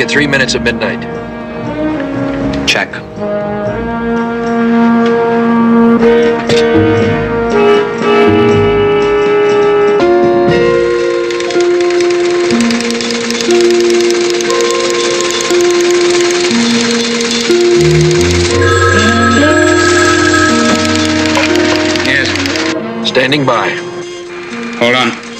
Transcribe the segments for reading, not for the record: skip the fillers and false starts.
Make it 3 minutes of midnight. Check. Yes. Standing by. Hold on.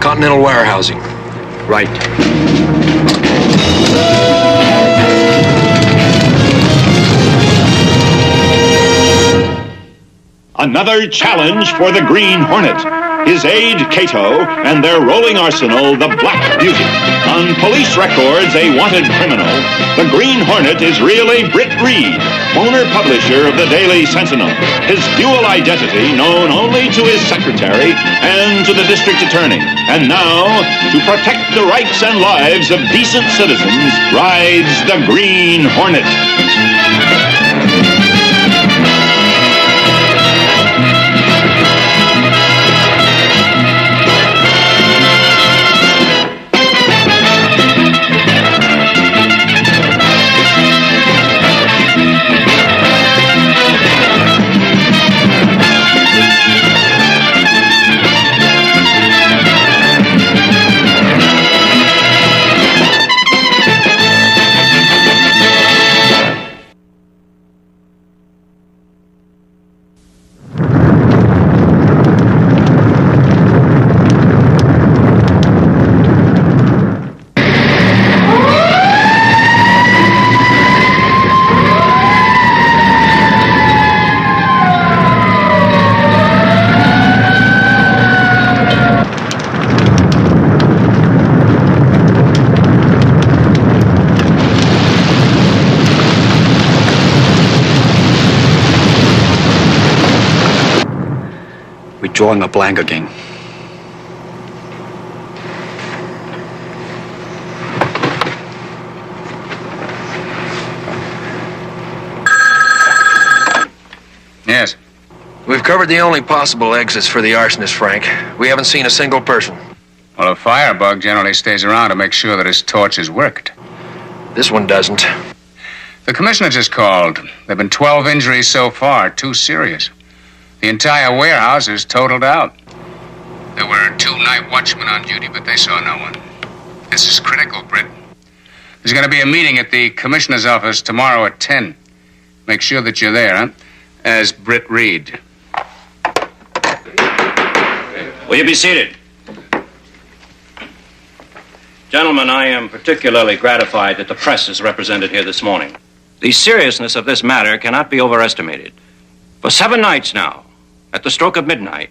Continental warehousing. Right. Another challenge for the Green Hornet. His aide, Cato, and their rolling arsenal, the Black Beauty. On police records, a wanted criminal, the Green Hornet is really Britt Reed, owner publisher of the Daily Sentinel. His dual identity known only to his secretary and to the district attorney. And now, to protect the rights and lives of decent citizens, rides the Green Hornet. We're drawing a blank again. Yes. We've covered the only possible exits for the arsonist, Frank. We haven't seen a single person. Well, a firebug generally stays around to make sure that his torch is worked. This one doesn't. The commissioner just called. There have been 12 injuries so far, 2 serious. The entire warehouse is totaled out. There were 2 night watchmen on duty, but they saw no one. This is critical, Britt. There's going to be a meeting at the commissioner's office tomorrow at 10. Make sure that you're there, huh? As Britt Reed. Will you be seated? Gentlemen, I am particularly gratified that the press is represented here this morning. The seriousness of this matter cannot be overestimated. For 7 nights now, at the stroke of midnight,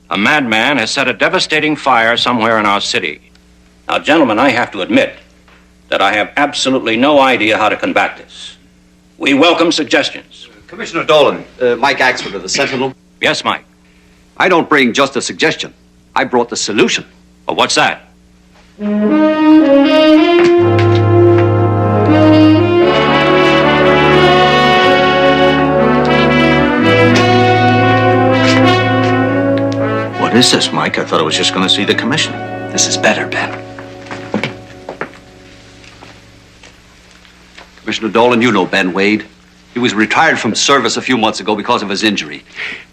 a madman has set a devastating fire somewhere in our city. Now, gentlemen, I have to admit that I have absolutely no idea how to combat this. We welcome suggestions. Commissioner Dolan, Mike Axford of the Sentinel. Yes, Mike. I don't bring just a suggestion. I brought the solution. Well, what's that? What is this, Mike? I thought I was just going to see the commissioner. This is better, Ben. Commissioner Dolan, you know Ben Wade. He was retired from service a few months ago because of his injury.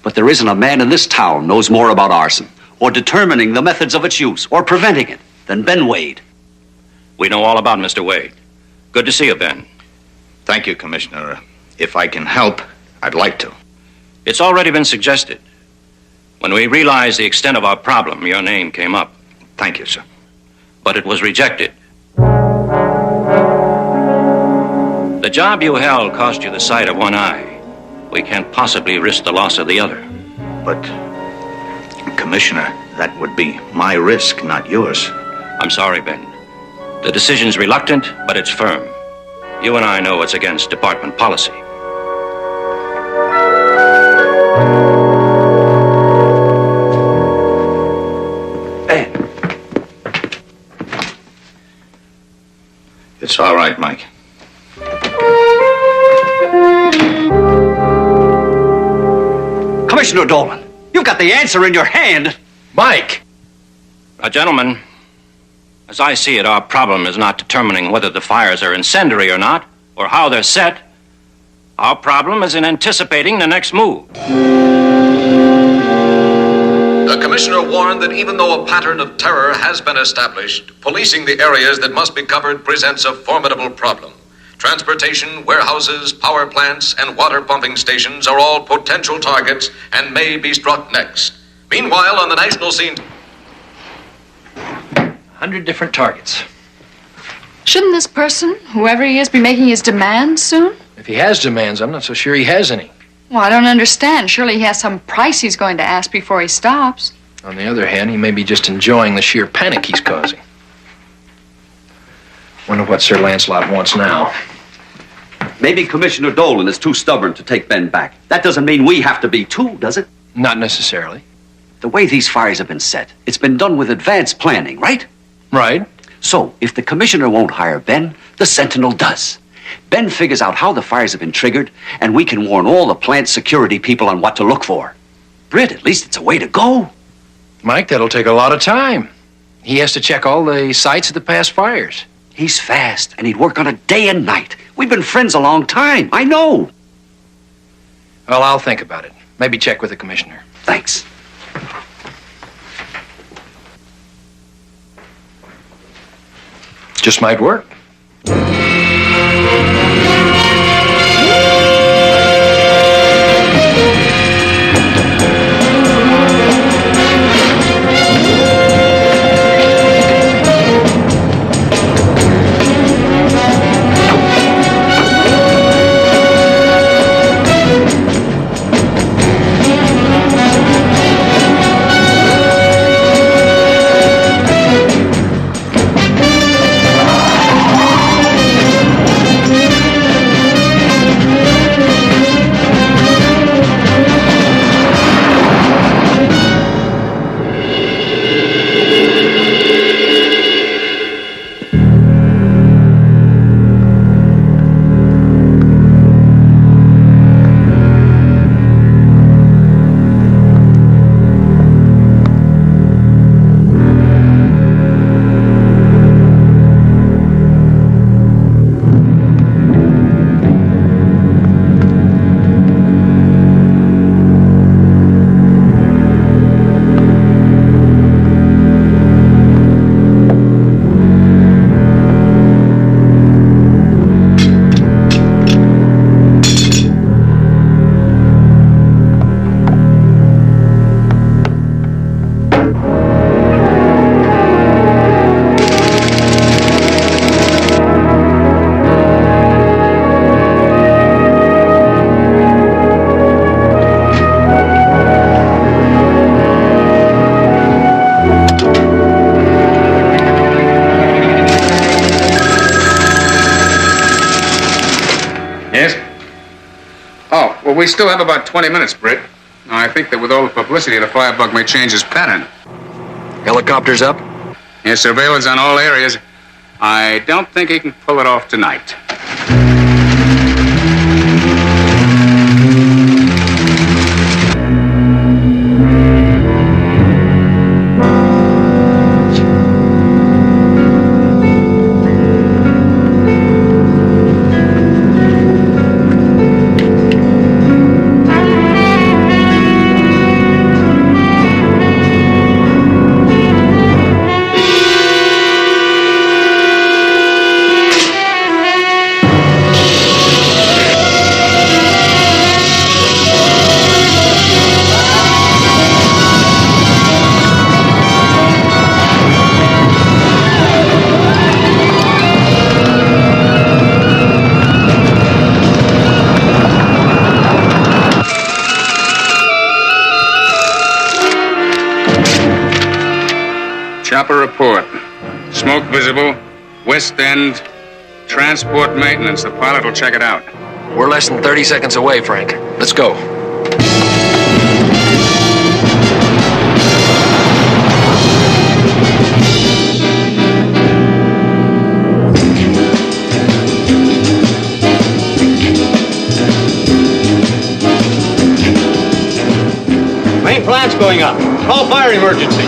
But there isn't a man in this town knows more about arson, or determining the methods of its use, or preventing it, than Ben Wade. We know all about Mr. Wade. Good to see you, Ben. Thank you, Commissioner. If I can help, I'd like to. It's already been suggested. When we realized the extent of our problem, your name came up. Thank you, sir. But it was rejected. The job you held cost you the sight of one eye. We can't possibly risk the loss of the other. But, Commissioner, that would be my risk, not yours. I'm sorry, Ben. The decision's reluctant, but it's firm. You and I know it's against department policy. Ben. It's all right, Mike. Commissioner Dolan, you've got the answer in your hand. Mike! Now, gentlemen, as I see it, our problem is not determining whether the fires are incendiary or not, or how they're set. Our problem is in anticipating the next move. The commissioner warned that even though a pattern of terror has been established, policing the areas that must be covered presents a formidable problem. Transportation, warehouses, power plants, and water pumping stations are all potential targets and may be struck next. Meanwhile, on the national scene... 100 different targets. Shouldn't this person, whoever he is, be making his demands soon? If he has demands, I'm not so sure he has any. Well, I don't understand. Surely he has some price he's going to ask before he stops. On the other hand, he may be just enjoying the sheer panic he's causing. Wonder what Sir Lancelot wants now. Maybe Commissioner Dolan is too stubborn to take Ben back. That doesn't mean we have to be too, does it? Not necessarily. The way these fires have been set, it's been done with advanced planning, right? Right. So, if the commissioner won't hire Ben, the Sentinel does. Ben figures out how the fires have been triggered, and we can warn all the plant security people on what to look for. Britt, at least it's a way to go. Mike, that'll take a lot of time. He has to check all the sites of the past fires. He's fast, and he'd work on it day and night. We've been friends a long time. I know. Well, I'll think about it. Maybe check with the commissioner. Thanks. Just might work. We still have about 20 minutes, Britt. I think that with all the publicity, the firebug may change his pattern. Helicopters up? Yes, surveillance on all areas. I don't think he can pull it off tonight. Chopper report. Smoke visible. West end. Transport maintenance. The pilot will check it out. We're less than 30 seconds away, Frank. Let's go. Main plant's going up. Call fire emergency.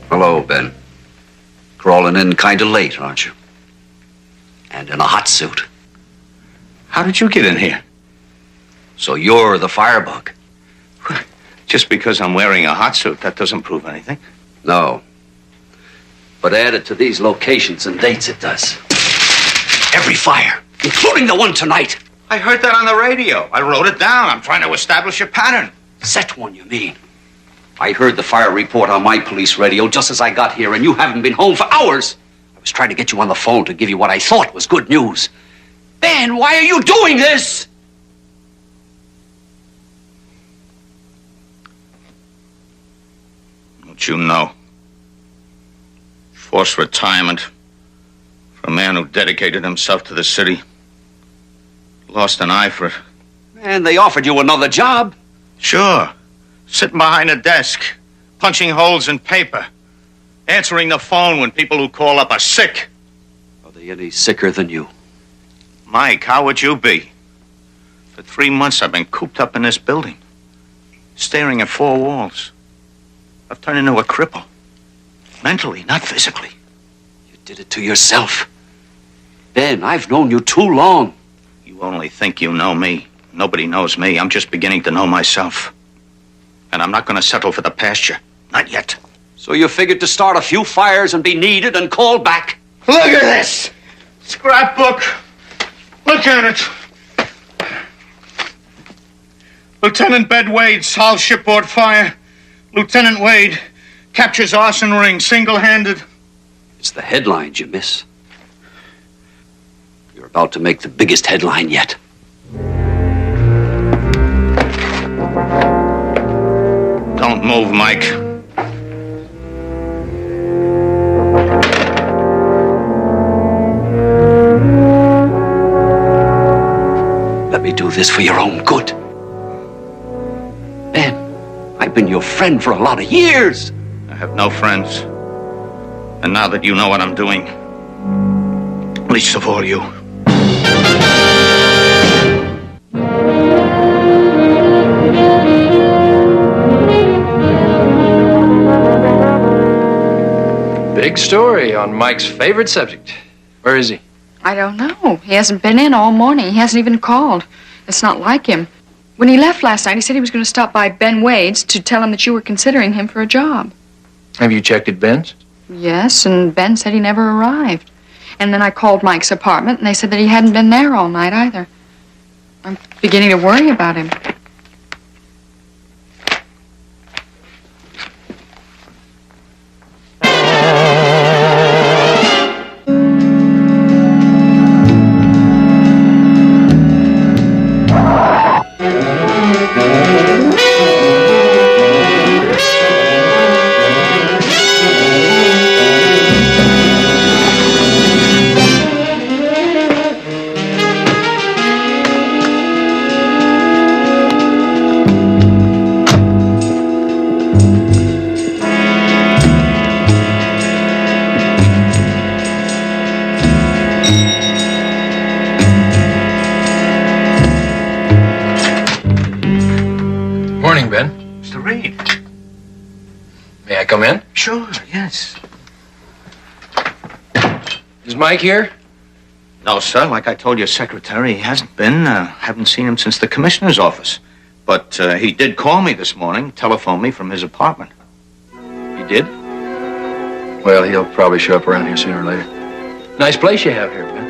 Hello, Ben. Crawling in kind of late, aren't you? And in a hot suit. How did you get in here? So you're the firebug? Just because I'm wearing a hot suit, that doesn't prove anything. No. But added to these locations and dates, it does. Every fire, including the one tonight. I heard that on the radio. I wrote it down. I'm trying to establish a pattern. Set one, you mean? I heard the fire report on my police radio just as I got here, and you haven't been home for hours. I was trying to get you on the phone to give you what I thought was good news. Ben, why are you doing this? Don't you know? Forced retirement for a man who dedicated himself to the city. Lost an eye for it. And they offered you another job. Sure. Sitting behind a desk, punching holes in paper, answering the phone when people who call up are sick. Are they any sicker than you? Mike, how would you be? For 3 months, I've been cooped up in this building, staring at four walls. I've turned into a cripple. Mentally, not physically. You did it to yourself. Ben, I've known you too long. You only think you know me. Nobody knows me. I'm just beginning to know myself. And I'm not going to settle for the pasture. Not yet. So you figured to start a few fires and be needed and called back? Look at this! Scrapbook. Look at it. Lieutenant Bed Wade solves shipboard fire. Lieutenant Wade captures arson ring single-handed. It's the headlines you miss. You're about to make the biggest headline yet. Don't move, Mike. Let me do this for your own good. Ben, I've been your friend for a lot of years. I have no friends. And now that you know what I'm doing, least of all you. big story on Mike's favorite subject. Where is he? I don't know. He hasn't been in all morning. He hasn't even called. It's not like him. When he left last night, he said he was going to stop by Ben Wade's to tell him that you were considering him for a job. Have you checked at Ben's? Yes, and Ben said he never arrived. And then I called Mike's apartment, and they said that he hadn't been there all night either. I'm beginning to worry about him. Morning, Ben. Mr. Reed. May I come in? Sure, yes. Is Mike here? No, sir. Like I told your secretary, he hasn't been. Haven't seen him since the commissioner's office. But he did call me this morning, telephone me from his apartment. He did? Well, he'll probably show up around here sooner or later. Nice place you have here, Ben.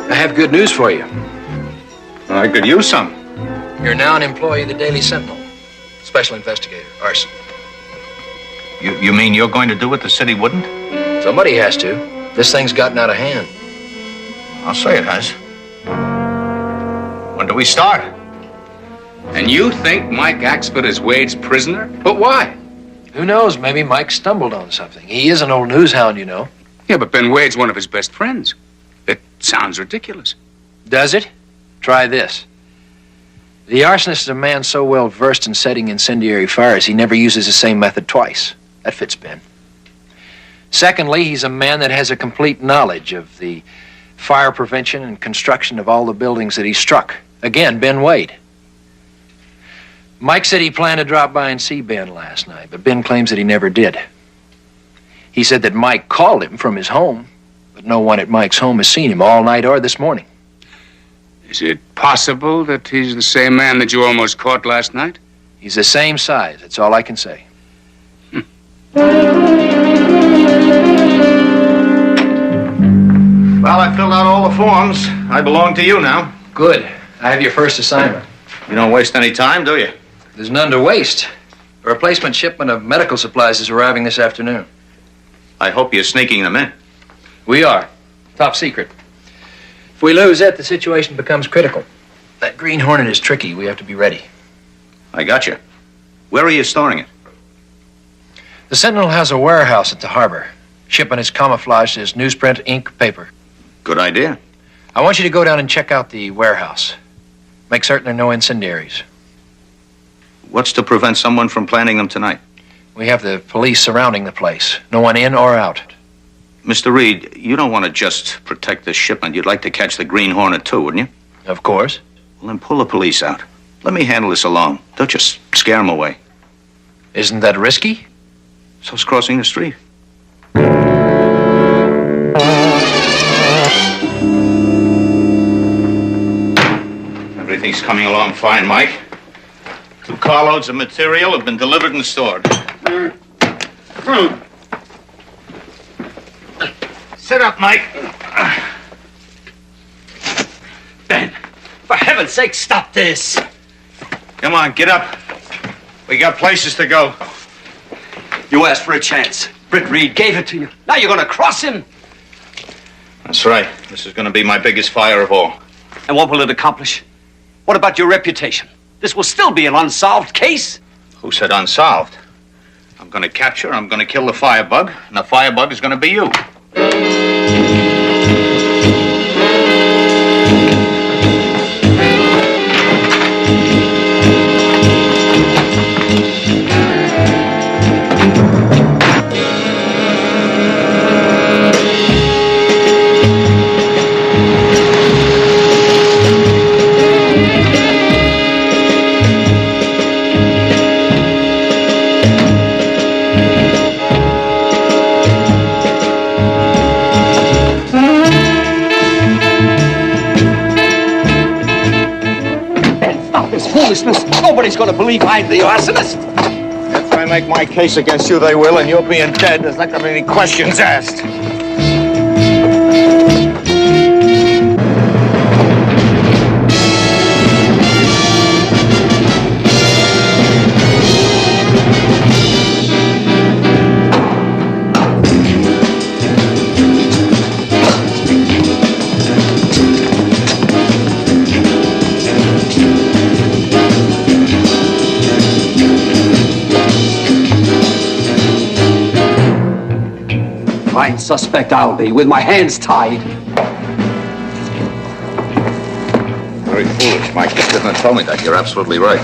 I have good news for you. I could use some. You're now an employee of the Daily Sentinel. Special investigator, arson. You mean you're going to do what the city wouldn't? Somebody has to. This thing's gotten out of hand. I'll say it has. When do we start? And you think Mike Axford is Wade's prisoner? But why? Who knows? Maybe Mike stumbled on something. He is an old news hound, you know. Yeah, but Ben Wade's one of his best friends. It sounds ridiculous. Does it? Try this. The arsonist is a man so well versed in setting incendiary fires, he never uses the same method twice. That fits Ben. Secondly, he's a man that has a complete knowledge of the fire prevention and construction of all the buildings that he struck. Again, Ben Wade. Mike said he planned to drop by and see Ben last night, but Ben claims that he never did. He said that Mike called him from his home, but no one at Mike's home has seen him all night or this morning. Is it possible that he's the same man that you almost caught last night? He's the same size, that's all I can say. Well, I filled out all the forms. I belong to you now. Good. I have your first assignment. You don't waste any time, do you? There's none to waste. A replacement shipment of medical supplies is arriving this afternoon. I hope you're sneaking them in. We are. Top secret. If we lose it, the situation becomes critical. That Green Hornet is tricky. We have to be ready. I got you. Where are you storing it? The Sentinel has a warehouse at the harbor. Shipment is camouflaged as newsprint, ink, paper. Good idea. I want you to go down and check out the warehouse. Make certain there are no incendiaries. What's to prevent someone from planting them tonight? We have the police surrounding the place. No one in or out. Mr. Reed, you don't want to just protect this shipment. You'd like to catch the Green Hornet too, wouldn't you? Of course. Well, then pull the police out. Let me handle this alone. Don't just scare them away. Isn't that risky? So's crossing the street. Everything's coming along fine, Mike. 2 carloads of material have been delivered and stored. Sit up, Mike. Ben, for heaven's sake, stop this. Come on, get up. We got places to go. You asked for a chance. Britt Reed gave it to you. Now you're going to cross him. That's right. This is going to be my biggest fire of all. And what will it accomplish? What about your reputation? This will still be an unsolved case. Who said unsolved? I'm going to capture, I'm going to kill the firebug, and the firebug is going to be you. foolishness. Nobody's going to believe I'm the arsonist. If I make my case against you, they will, and you're being dead. There's not going to be any questions asked. Fine suspect I'll be, with my hands tied. Very foolish, Mike. You shouldn't have told me that. You're absolutely right.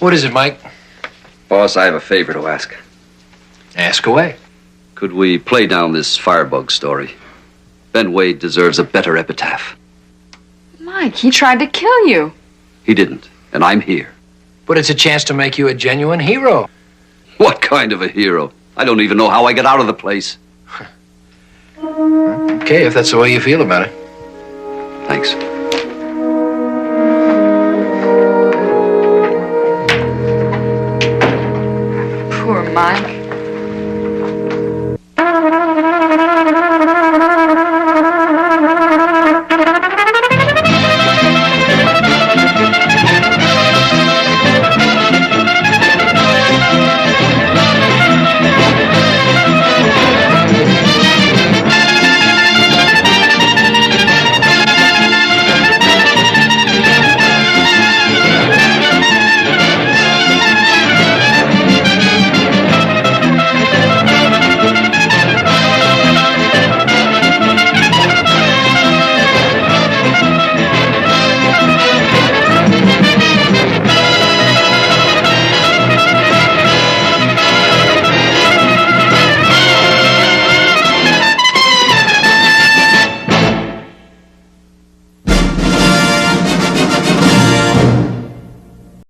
What is it, Mike? Boss, I have a favor to ask. Ask away. Could we play down this firebug story? Ben Wade deserves a better epitaph. Mike, he tried to kill you. He didn't, and I'm here. But it's a chance to make you a genuine hero. What kind of a hero? I don't even know how I get out of the place. Okay, if that's the way you feel about it. Thanks. Poor Mike.